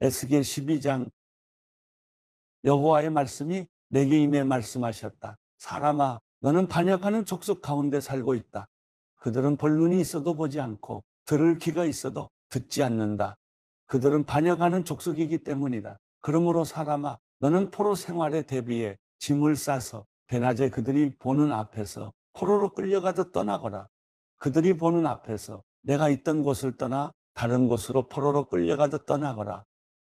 에스겔 12장 여호와의 말씀이 내게 임해 말씀하셨다. 사람아, 너는 반역하는 족속 가운데 살고 있다. 그들은 볼 눈이 있어도 보지 않고 들을 귀가 있어도 듣지 않는다. 그들은 반역하는 족속이기 때문이다. 그러므로 사람아, 너는 포로 생활에 대비해 짐을 싸서 대낮에 그들이 보는 앞에서 포로로 끌려가듯 떠나거라. 그들이 보는 앞에서 내가 있던 곳을 떠나 다른 곳으로 포로로 끌려가듯 떠나거라.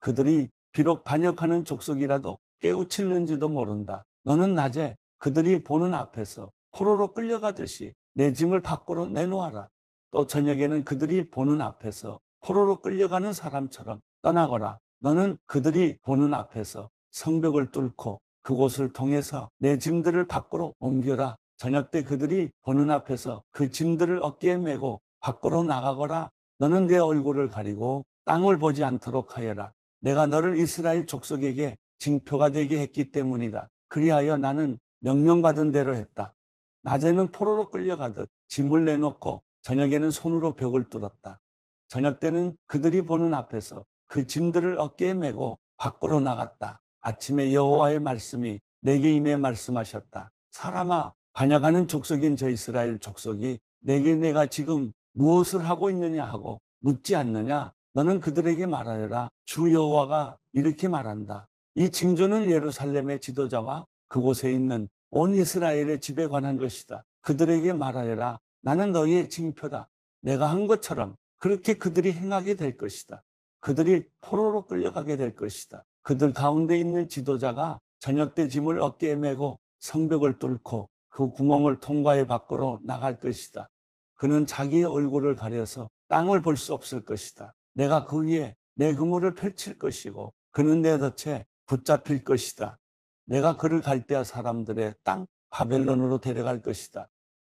그들이 비록 반역하는 족속이라도 깨우치는지도 모른다. 너는 낮에 그들이 보는 앞에서 포로로 끌려가듯이 내 짐을 밖으로 내놓아라. 또 저녁에는 그들이 보는 앞에서 포로로 끌려가는 사람처럼 떠나거라. 너는 그들이 보는 앞에서 성벽을 뚫고 그곳을 통해서 내 짐들을 밖으로 옮겨라. 저녁 때 그들이 보는 앞에서 그 짐들을 어깨에 메고 밖으로 나가거라. 너는 내 얼굴을 가리고 땅을 보지 않도록 하여라. 내가 너를 이스라엘 족속에게 징표가 되게 했기 때문이다. 그리하여 나는 명령받은 대로 했다. 낮에는 포로로 끌려가듯 짐을 내놓고 저녁에는 손으로 벽을 뚫었다. 저녁 때는 그들이 보는 앞에서 그 짐들을 어깨에 메고 밖으로 나갔다. 아침에 여호와의 말씀이 내게 임해 말씀하셨다. 사람아, 반역하는 족속인 저 이스라엘 족속이 내게 내가 지금 무엇을 하고 있느냐 하고 묻지 않느냐? 너는 그들에게 말하여라. 주 여호와가 이렇게 말한다. 이 징조는 예루살렘의 지도자와 그곳에 있는 온 이스라엘의 집에 관한 것이다. 그들에게 말하여라. 나는 너희의 징표다. 내가 한 것처럼 그렇게 그들이 행하게 될 것이다. 그들이 포로로 끌려가게 될 것이다. 그들 가운데 있는 지도자가 저녁 때 짐을 어깨에 메고 성벽을 뚫고 그 구멍을 통과해 밖으로 나갈 것이다. 그는 자기의 얼굴을 가려서 땅을 볼 수 없을 것이다. 내가 그 위에 내 그물을 펼칠 것이고 그는 내 덫에 붙잡힐 것이다. 내가 그를 갈대아 사람들의 땅 바벨론으로 데려갈 것이다.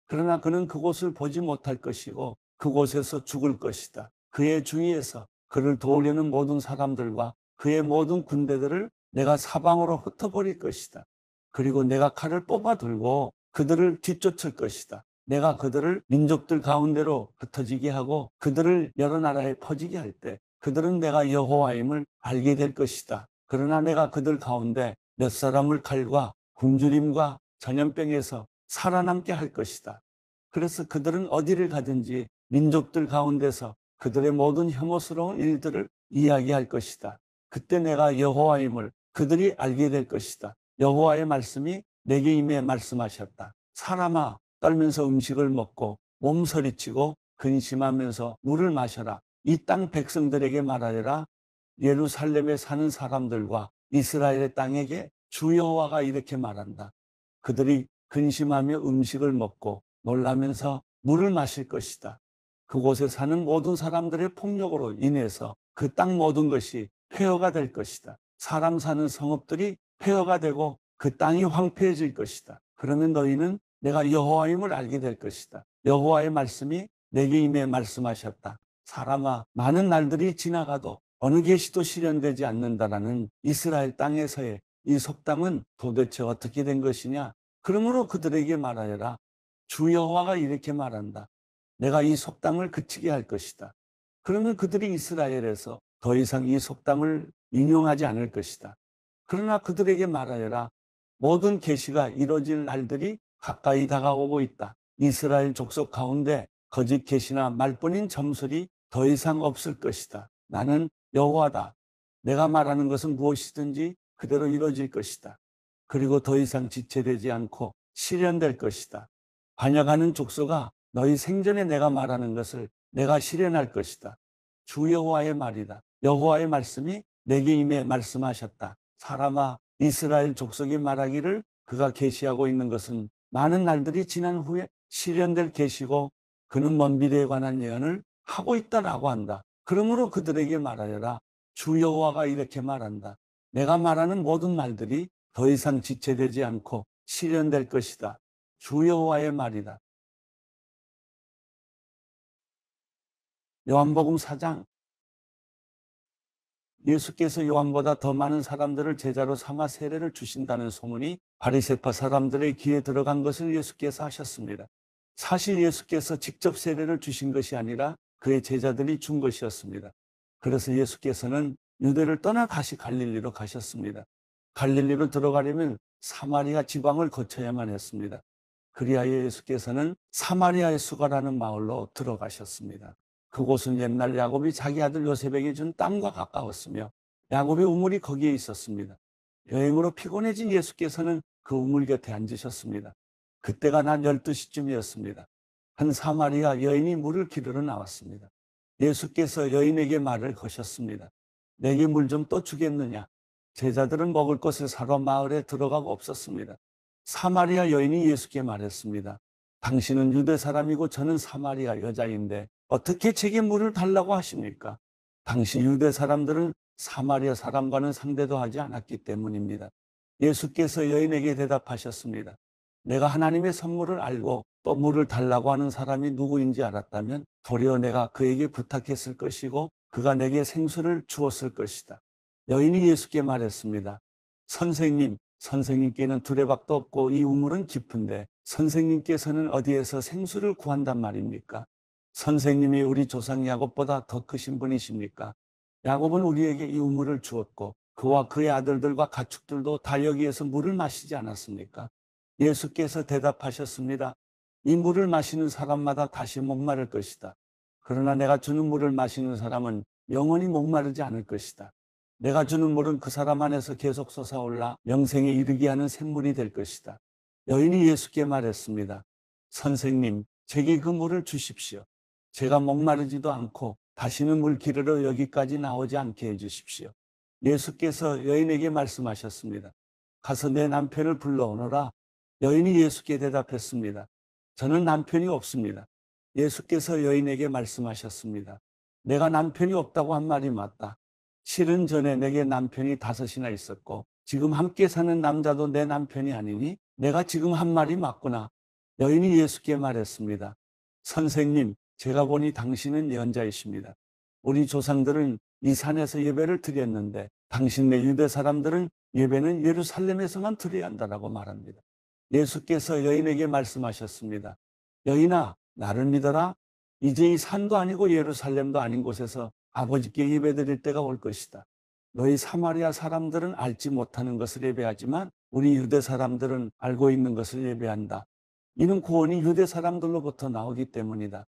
그러나 그는 그곳을 보지 못할 것이고 그곳에서 죽을 것이다. 그의 주위에서 그를 도우려는 모든 사람들과 그의 모든 군대들을 내가 사방으로 흩어버릴 것이다. 그리고 내가 칼을 뽑아 들고 그들을 뒤쫓을 것이다. 내가 그들을 민족들 가운데로 흩어지게 하고 그들을 여러 나라에 퍼지게 할 때 그들은 내가 여호와임을 알게 될 것이다. 그러나 내가 그들 가운데 몇 사람을 칼과 굶주림과 전염병에서 살아남게 할 것이다. 그래서 그들은 어디를 가든지 민족들 가운데서 그들의 모든 혐오스러운 일들을 이야기할 것이다. 그때 내가 여호와임을 그들이 알게 될 것이다. 여호와의 말씀이 내게 임해 말씀하셨다. 사람아, 떨면서 음식을 먹고 몸서리치고 근심하면서 물을 마셔라. 이 땅 백성들에게 말하여라. 예루살렘에 사는 사람들과 이스라엘의 땅에게 주 여호와가 이렇게 말한다. 그들이 근심하며 음식을 먹고 놀라면서 물을 마실 것이다. 그곳에 사는 모든 사람들의 폭력으로 인해서 그 땅 모든 것이 폐허가 될 것이다. 사람 사는 성읍들이 폐허가 되고 그 땅이 황폐해질 것이다. 그러면 너희는 내가 여호와임을 알게 될 것이다. 여호와의 말씀이 내게 임해 말씀하셨다. 사람아, 많은 날들이 지나가도 어느 계시도 실현되지 않는다라는 이스라엘 땅에서의 이 속담은 도대체 어떻게 된 것이냐? 그러므로 그들에게 말하여라. 주 여호와가 이렇게 말한다. 내가 이 속담을 그치게 할 것이다. 그러면 그들이 이스라엘에서 더 이상 이 속담을 인용하지 않을 것이다. 그러나 그들에게 말하여라. 모든 계시가 이루어질 날들이 가까이 다가오고 있다. 이스라엘 족속 가운데 거짓 계시나 말뿐인 점술이 더 이상 없을 것이다. 나는 여호와다. 내가 말하는 것은 무엇이든지 그대로 이루어질 것이다. 그리고 더 이상 지체되지 않고 실현될 것이다. 반역하는 족속아, 너희 생전에 내가 말하는 것을 내가 실현할 것이다. 주 여호와의 말이다. 여호와의 말씀이 내게 임해 말씀하셨다. 사람아, 이스라엘 족속이 말하기를 그가 계시하고 있는 것은 많은 날들이 지난 후에 실현될 계시고 그는 먼 미래에 관한 예언을 하고 있다라고 한다. 그러므로 그들에게 말하여라. 주 여호와가 이렇게 말한다. 내가 말하는 모든 말들이 더 이상 지체되지 않고 실현될 것이다. 주 여호와의 말이다. 요한복음 4장. 예수께서 요한보다 더 많은 사람들을 제자로 삼아 세례를 주신다는 소문이 바리새파 사람들의 귀에 들어간 것을 예수께서 하셨습니다. 사실 예수께서 직접 세례를 주신 것이 아니라 그의 제자들이 준 것이었습니다. 그래서 예수께서는 유대를 떠나 다시 갈릴리로 가셨습니다. 갈릴리로 들어가려면 사마리아 지방을 거쳐야만 했습니다. 그리하여 예수께서는 사마리아의 수가라는 마을로 들어가셨습니다. 그곳은 옛날 야곱이 자기 아들 요셉에게 준 땅과 가까웠으며 야곱의 우물이 거기에 있었습니다. 여행으로 피곤해진 예수께서는 그 우물 곁에 앉으셨습니다. 그때가 낮 12시쯤이었습니다. 한 사마리아 여인이 물을 기르러 나왔습니다. 예수께서 여인에게 말을 거셨습니다. 내게 물 좀 또 주겠느냐? 제자들은 먹을 것을 사러 마을에 들어가고 없었습니다. 사마리아 여인이 예수께 말했습니다. 당신은 유대 사람이고 저는 사마리아 여자인데 어떻게 제게 물을 달라고 하십니까? 당시 유대 사람들은 사마리아 사람과는 상대도 하지 않았기 때문입니다. 예수께서 여인에게 대답하셨습니다. 내가 하나님의 선물을 알고 또 물을 달라고 하는 사람이 누구인지 알았다면 도리어 내가 그에게 부탁했을 것이고 그가 내게 생수를 주었을 것이다. 여인이 예수께 말했습니다. 선생님, 선생님께는 두레박도 없고 이 우물은 깊은데 선생님께서는 어디에서 생수를 구한단 말입니까? 선생님이 우리 조상 야곱보다 더 크신 분이십니까? 야곱은 우리에게 이 우물을 주었고 그와 그의 아들들과 가축들도 다 여기에서 물을 마시지 않았습니까? 예수께서 대답하셨습니다. 이 물을 마시는 사람마다 다시 목마를 것이다. 그러나 내가 주는 물을 마시는 사람은 영원히 목마르지 않을 것이다. 내가 주는 물은 그 사람 안에서 계속 솟아올라 영생에 이르게 하는 샘물이 될 것이다. 여인이 예수께 말했습니다. 선생님, 제게 그 물을 주십시오. 제가 목마르지도 않고 다시는 물 기르러 여기까지 나오지 않게 해주십시오. 예수께서 여인에게 말씀하셨습니다. 가서 내 남편을 불러오너라. 여인이 예수께 대답했습니다. 저는 남편이 없습니다. 예수께서 여인에게 말씀하셨습니다. 내가 남편이 없다고 한 말이 맞다. 실은 전에 내게 남편이 5이나 있었고 지금 함께 사는 남자도 내 남편이 아니니 내가 지금 한 말이 맞구나. 여인이 예수께 말했습니다. 선생님, 제가 보니 당신은 예언자이십니다. 우리 조상들은 이 산에서 예배를 드렸는데 당신네 유대 사람들은 예배는 예루살렘에서만 드려야 한다라고 말합니다. 예수께서 여인에게 말씀하셨습니다. 여인아, 나를 믿어라. 이제 이 산도 아니고 예루살렘도 아닌 곳에서 아버지께 예배드릴 때가 올 것이다. 너희 사마리아 사람들은 알지 못하는 것을 예배하지만 우리 유대 사람들은 알고 있는 것을 예배한다. 이는 구원이 유대 사람들로부터 나오기 때문이다.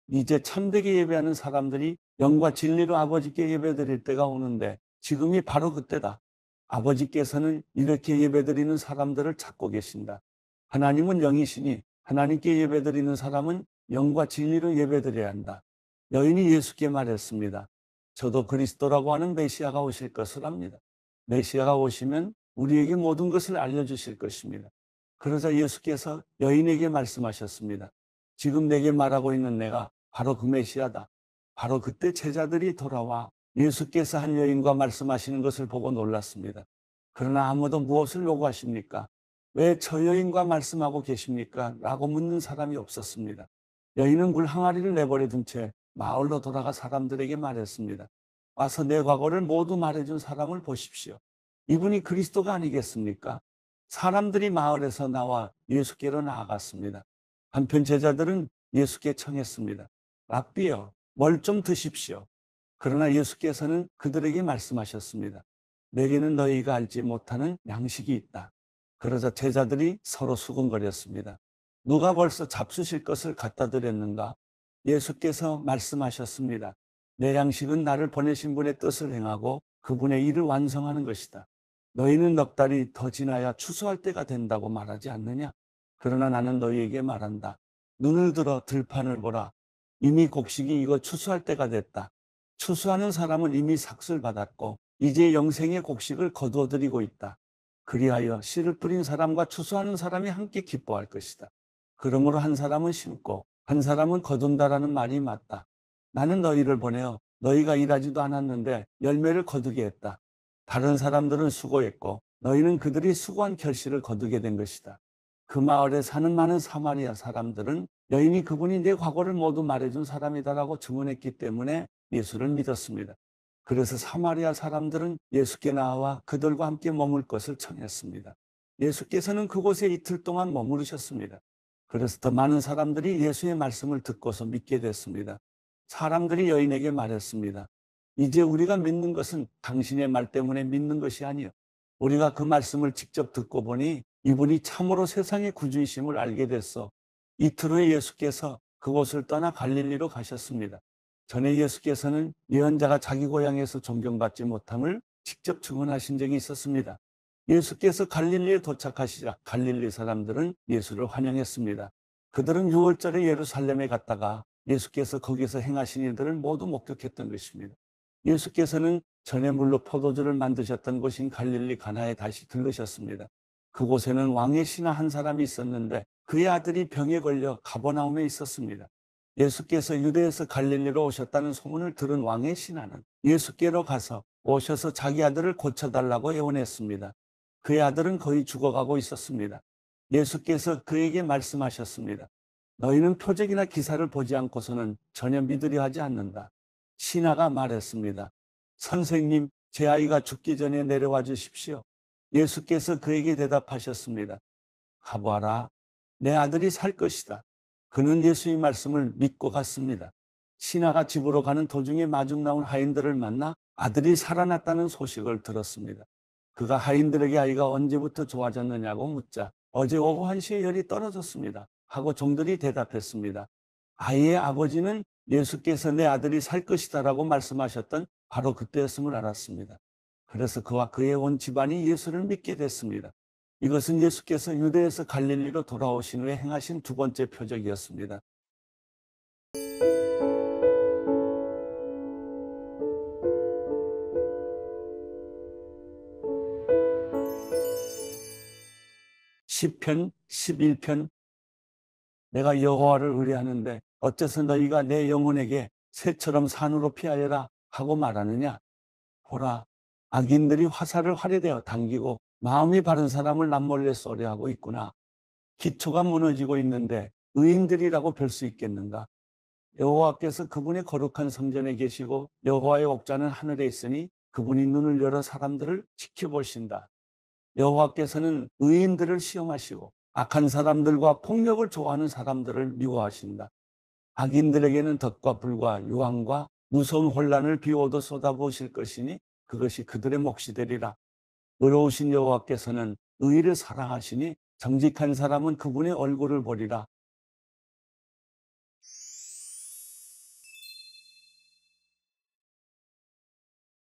이제 참되게 예배하는 사람들이 영과 진리로 아버지께 예배드릴 때가 오는데 지금이 바로 그때다. 아버지께서는 이렇게 예배드리는 사람들을 찾고 계신다. 하나님은 영이시니 하나님께 예배드리는 사람은 영과 진리로 예배드려야 한다. 여인이 예수께 말했습니다. 저도 그리스도라고 하는 메시아가 오실 것을 압니다. 메시아가 오시면 우리에게 모든 것을 알려주실 것입니다. 그러자 예수께서 여인에게 말씀하셨습니다. 지금 내게 말하고 있는 내가 바로 그 메시아다. 바로 그때 제자들이 돌아와 예수께서 한 여인과 말씀하시는 것을 보고 놀랐습니다. 그러나 아무도 무엇을 요구하십니까? 왜 저 여인과 말씀하고 계십니까? 라고 묻는 사람이 없었습니다. 여인은 물 항아리를 내버려 둔 채 마을로 돌아가 사람들에게 말했습니다. 와서 내 과거를 모두 말해준 사람을 보십시오. 이분이 그리스도가 아니겠습니까? 사람들이 마을에서 나와 예수께로 나아갔습니다. 한편 제자들은 예수께 청했습니다. 랍비여, 뭘 좀 드십시오. 그러나 예수께서는 그들에게 말씀하셨습니다. 내게는 너희가 알지 못하는 양식이 있다. 그러자 제자들이 서로 수군거렸습니다. 누가 벌써 잡수실 것을 갖다 드렸는가? 예수께서 말씀하셨습니다. 내 양식은 나를 보내신 분의 뜻을 행하고 그분의 일을 완성하는 것이다. 너희는 넉 달이 더 지나야 추수할 때가 된다고 말하지 않느냐? 그러나 나는 너희에게 말한다. 눈을 들어 들판을 보라. 이미 곡식이 익어 추수할 때가 됐다. 추수하는 사람은 이미 삭슬 받았고 이제 영생의 곡식을 거두어들이고 있다. 그리하여 씨를 뿌린 사람과 추수하는 사람이 함께 기뻐할 것이다. 그러므로 한 사람은 심고 한 사람은 거둔다라는 말이 맞다. 나는 너희를 보내어 너희가 일하지도 않았는데 열매를 거두게 했다. 다른 사람들은 수고했고 너희는 그들이 수고한 결실을 거두게 된 것이다. 그 마을에 사는 많은 사마리아 사람들은 여인이 그분이 내 과거를 모두 말해준 사람이다라고 증언했기 때문에 예수를 믿었습니다. 그래서 사마리아 사람들은 예수께 나와 그들과 함께 머물 것을 청했습니다. 예수께서는 그곳에 이틀 동안 머무르셨습니다. 그래서 더 많은 사람들이 예수의 말씀을 듣고서 믿게 됐습니다. 사람들이 여인에게 말했습니다. 이제 우리가 믿는 것은 당신의 말 때문에 믿는 것이 아니요. 우리가 그 말씀을 직접 듣고 보니 이분이 참으로 세상의 구주이심을 알게 됐어. 이틀 후에 예수께서 그곳을 떠나 갈릴리로 가셨습니다. 전에 예수께서는 예언자가 자기 고향에서 존경받지 못함을 직접 증언하신 적이 있었습니다. 예수께서 갈릴리에 도착하시자 갈릴리 사람들은 예수를 환영했습니다. 그들은 6월절에 예루살렘에 갔다가 예수께서 거기서 행하신 일들을 모두 목격했던 것입니다. 예수께서는 전에 물로 포도주를 만드셨던 곳인 갈릴리 가나에 다시 들르셨습니다. 그곳에는 왕의 신하 한 사람이 있었는데 그의 아들이 병에 걸려 가버나움에 있었습니다. 예수께서 유대에서 갈릴리로 오셨다는 소문을 들은 왕의 신하는 예수께로 가서 오셔서 자기 아들을 고쳐달라고 애원했습니다. 그의 아들은 거의 죽어가고 있었습니다. 예수께서 그에게 말씀하셨습니다. 너희는 표적이나 기사를 보지 않고서는 전혀 믿으려 하지 않는다. 신하가 말했습니다. 선생님, 제 아이가 죽기 전에 내려와 주십시오. 예수께서 그에게 대답하셨습니다. 가보아라. 내 아들이 살 것이다. 그는 예수의 말씀을 믿고 갔습니다. 신하가 집으로 가는 도중에 마중 나온 하인들을 만나 아들이 살아났다는 소식을 들었습니다. 그가 하인들에게 아이가 언제부터 좋아졌느냐고 묻자 어제 오후 1시에 열이 떨어졌습니다. 하고 종들이 대답했습니다. 아이의 아버지는 예수께서 내 아들이 살 것이다라고 말씀하셨던 바로 그때였음을 알았습니다. 그래서 그와 그의 온 집안이 예수를 믿게 됐습니다. 이것은 예수께서 유대에서 갈릴리로 돌아오신 후에 행하신 두 번째 표적이었습니다. 시편 11편 내가 여호와를 의뢰하는데 어째서 너희가 내 영혼에게 새처럼 산으로 피하여라 하고 말하느냐. 보라, 악인들이 화살을 활에 대어 당기고 마음이 바른 사람을 남몰래 쏘려하고 있구나. 기초가 무너지고 있는데 의인들이라고 별 수 있겠는가. 여호와께서 그분의 거룩한 성전에 계시고 여호와의 옥좌는 하늘에 있으니 그분이 눈을 열어 사람들을 지켜보신다. 여호와께서는 의인들을 시험하시고 악한 사람들과 폭력을 좋아하는 사람들을 미워하신다. 악인들에게는 덫과 불과 유황과 무서운 혼란을 비오도 쏟아부으실 것이니 그것이 그들의 몫이 되리라. 의로우신 여호와께서는 의를 사랑하시니 정직한 사람은 그분의 얼굴을 보리라.